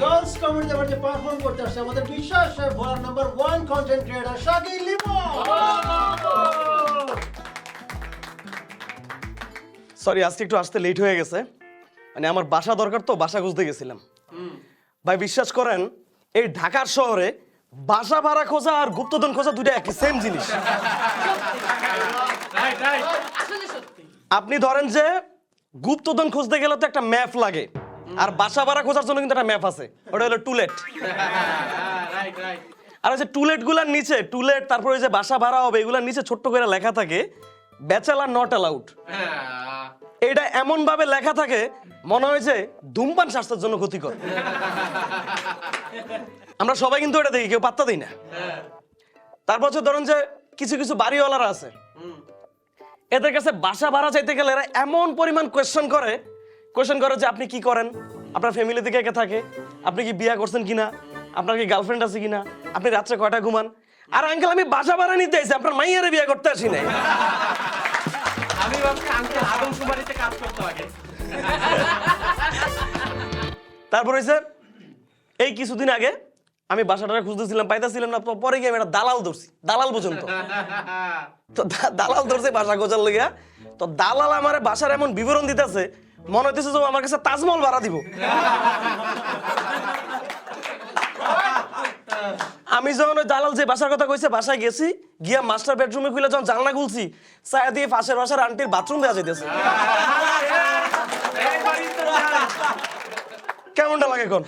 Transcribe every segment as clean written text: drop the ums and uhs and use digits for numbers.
Girls comedy এবার যে perform করতে আসছে আমাদের বিশ্বাসের ভোলার number 1 content creator Shakil Limon. Sorry আজকে একটু আসতে লেট হয়ে গেছে, মানে আমার বাসা দরকার তো বাসা খুঁজতে গেছিলাম। ভাই বিশ্বাস করেন এই ঢাকার শহরে বাসা ভাড়া খোঁজা আর গুপ্তধন খোঁজা দুটো একই সেম জিনিস। আপনি ধরেন যে গুপ্তধন খুঁজতে গেলে তো একটা ম্যাপ লাগে, আর বাসা ভাড়া খোঁজার জন্য কিন্তু একটা ম্যাপ আছে, ওটা হলো টুলেট। আর ওই যে টুলেট গুলার নিচে টুলেট, তারপরে ওই যে বাসা ভাড়া হবে এগুলার নিচে ছোট্ট করে লেখা থাকে ব্যাচেলার নট অ্যালাউড। এটা এমন ভাবে লেখা থাকে মনে হয় যে ধূমপান স্বাস্থ্যের জন্য ক্ষতিকর। আমরা সবাই কিন্তু এটা দেখি, কেউ পাত্তা দিই না। তারপর হচ্ছে ধরেন যে কিছু কিছু বাড়িওয়ালারা আছে, এদের কাছে বাসা ভাড়া চাইতে গেলে এরা এমন পরিমাণ কোয়েশ্চেন করে যে আপনি কি করেন, আপনার ফ্যামিলিতে কে কে থাকে, আপনি কি বিয়ে করছেন কিনা, আপনার কি গার্লফ্রেন্ড আছে কিনা, আপনি রাত্রে কয়টা ঘুমান। আর আঙ্কেল আমি বাসা ভাড়া নিতে আইছি, আপনার মাইয়ারে বিয়ে করতে আসি নাই। আমি ভাবছি আঙ্কেল আদমশুমারিতে কাজ করতে আগে। তারপর হইছে এই কিছুদিন আগে আমি বাসাটা খুঁজতেছিলাম, পাইতেছিলাম না, পরে গিয়ে আমি একটা দালাল ধরছি। দালাল পর্যন্ত তো দালাল ধরছে বাসা খোঁজার লেগে। তো দালাল আমার বাসার এমন বিবরণ দিতেছে মনে হইতেছে যে আমার কাছে তাজমহল ভাড়া দিব। আমি যখন ওই দালাল যে বাসার কথা কইছে বাসায় গেছি, গিয়া মাস্টার বেডরুমে খুলে যখন জানলা খুলছি, ছায়া দিয়ে পাশের বাসার আন্টির বাথরুম দেওয়া যাইতেছে। কেমনটা লাগে কোন?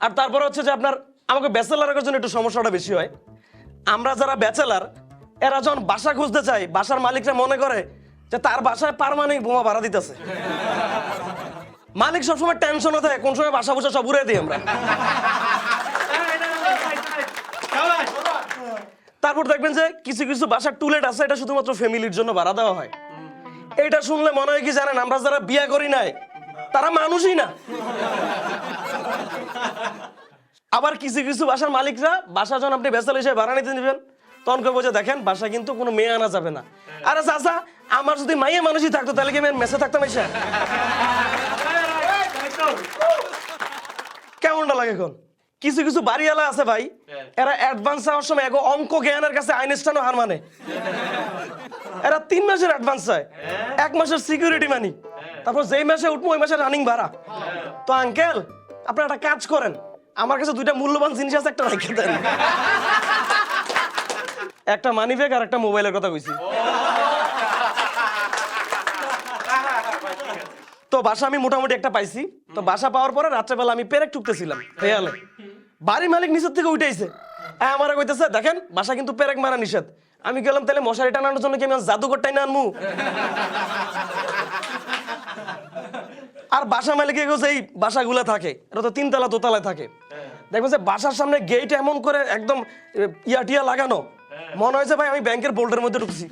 আর তারপরে হচ্ছে যে আপনার আমাকে ব্যাচেলারের জন্য একটু সমস্যাটা বেশি হয়। আমরা যারা ব্যাচেলার এরা যখন বাসা খুঁজতে চাই, বাসার মালিকরা মনে করে যে তার বাসায় পার্মানেন্ট বোমা ভাড়া দিতেছে। মালিক সবসময় টেনশনে থাকে কোন সময় বাসা বসে সব উড়ে দিই আমরা। তারপর দেখবেন যে কিছু কিছু বাসার টুলেট আছে, এটা শুধুমাত্র ফ্যামিলির জন্য ভাড়া দেওয়া হয়। এটা শুনলে মনে হয় কি জানেন, আমরা যারা বিয়ে করি নাই তারা মানুষই না। আবার কিছু কিছু বাসার মালিকরা বাসা যখন আপনি ব্যাচেলর হিসেবে ভাড়া নিতে নেবেন তখন কেউ বলছে দেখেন বাসা কিন্তু কোনো মেয়ে আনা যাবে না। আরে চাচা আমার যদি মাইয়া মানুষই থাকতো তাহলে কি আমি মেসে থাকতাম এসে? কেমনটা লাগে এখন? কিছু কিছু বাড়িওয়ালা আছে ভাই, এরা অ্যাডভান্স হওয়ার সময় এগো অঙ্ক জ্ঞানের কাছে আইনস্টাইনও হার মানে। এরা 3 মাসের অ্যাডভান্স চায়, 1 মাসের সিকিউরিটি মানি, তারপর যেই মাসে উঠবো ওই মাসে রানিং ভাড়া। তো আঙ্কেল আপনারা একটা কাজ করেন, আমার কাছে 2টা মূল্যবান জিনিস আছে, একটা রেখে দেন। একটা মানি ব্যাগ আর একটা মোবাইলের কথা কইছি। তো বাসা আমি মোটামুটি একটা পাইছি। তো বাসা পাওয়ার পরে রাত্রেবেলা আমি পেরেক টুকতেছিলাম দেয়ালে, বাড়ির মালিক নিচের থেকে উঠেছে, আমারে কইতেছে দেখেন বাসা কিন্তু পেরেক মারা নিষেধ। আমি গেলাম তাহলে মশারি টানানোর জন্য কি আমি জাদুঘর টাইনা আনমু? আর বাসা মালিক এই বাসাগুলা থাকে এটা তো 3 তলা 2 তলায় থাকে, দেখবেন যে বাসার সামনে গেট এমন করে একদম টিয়া লাগানো, মনে হয়েছে ভাই আমি ব্যাংকের বোল্ডের মধ্যে ঢুকছি।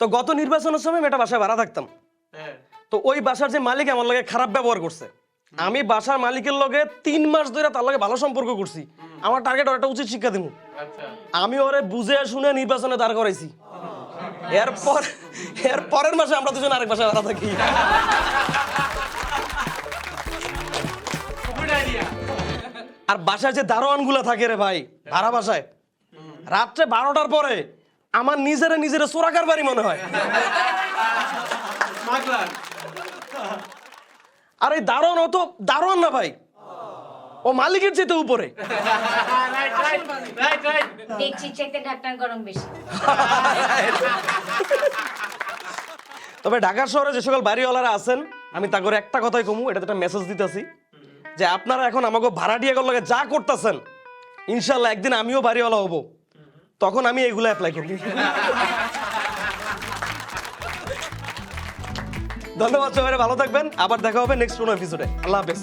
তো গত নির্বাচনের সময় আমি একটা বাসায় ভাড়া থাকতাম। তো ওই বাসার যে মালিক আমার লগে খারাপ ব্যবহার করছে, আমি বাসার মালিকের লগে 3 মাস ধরে তার লগে ভালো সম্পর্ক করছি। আমার টার্গেট ওর একটা উচিত শিক্ষা দিব। আমি ওরে বুঝে শুনে নির্বাচনে দাঁড় করাইছি। এর পরের মাসে আমরা দুজন আরেক বাসায় ভাড়া থাকি। আর বাসায় যে দারোয়ান গুলা থাকে রে ভাই ভাড়া বাসায়, রাত্রে 12টার পরে আমার নিজের চোরাকার বাড়ি মনে হয়। আর এই দারোয়ান ও তো দারোয়ান না ভাই, ও মালিকের চেয়ে উপরে। দেখছি চেকে ঢাকনা গরম বেশি। তবে ঢাকা শহরে যে সকল বাড়িওয়ালারা আছেন আমি তা করে একটা কথাই কমু, এটা একটা মেসেজ দিতেছি যে আপনারা এখন আমাকে ভাড়াটিয়া লগে যা করতেছেন ইনশাল্লাহ একদিন আমিও বাড়িওয়ালা হব, তখন আমি এগুলো অ্যাপ্লাই করব। ধন্যবাদ সবাই, ভালো থাকবেন, আবার দেখা হবে নেক্সট কোনো এপিসোডে। আল্লাহ হাফেজ।